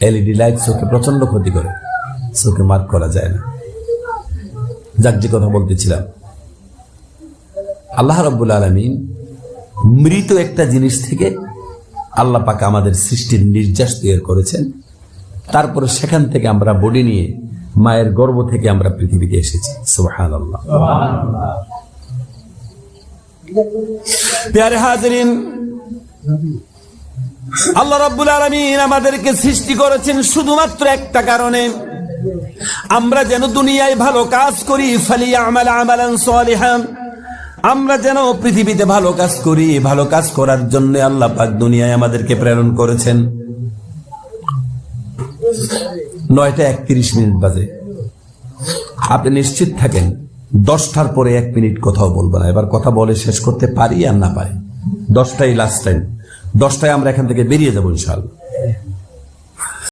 LED light চোখে প্রচন্ড ক্ষতি করে, চোখে মার্ক করা যায় না। যাক, যে কথা বলতেছিলাম, আল্লাহ রাব্বুল আলামিন মৃত একটা জিনিস থেকে আল্লাহ পাক আমাদের সৃষ্টির নির্যাস তৈরি করেছেন। তারপরে সেখান থেকে আমরা বডি নিয়ে মায়ের গর্ভ থেকে আমরা পৃথিবীতে এসেছি। সুবহানাল্লাহ। প্যারে হাজিরিন, আল্লাহ রাব্বুল আলামিন আমাদেরকে সৃষ্টি করেছেন শুধুমাত্র একটা কারণে, আমরা যেন দুনিয়ায় ভালো কাজ করি। ফালিয়ামাল আমালান সালিহান, আমরা যেন পৃথিবীতে ভালো কাজ করি। ভালো কাজ করার জন্য আল্লাহ পাক দুনিয়ায় আমাদেরকে প্রেরণ করেছেন। 9:31 বাজে। আপনি নিশ্চিত থাকেন 10টার পরে 1 মিনিট কথাও বলবো না। এবার কথা বলে শেষ করতে পারি আর না পারি, 10টাই লাস্ট টাইম। 10টায় আমরা এখান থেকে বেরিয়ে যাবো ইনশাআল্লাহ।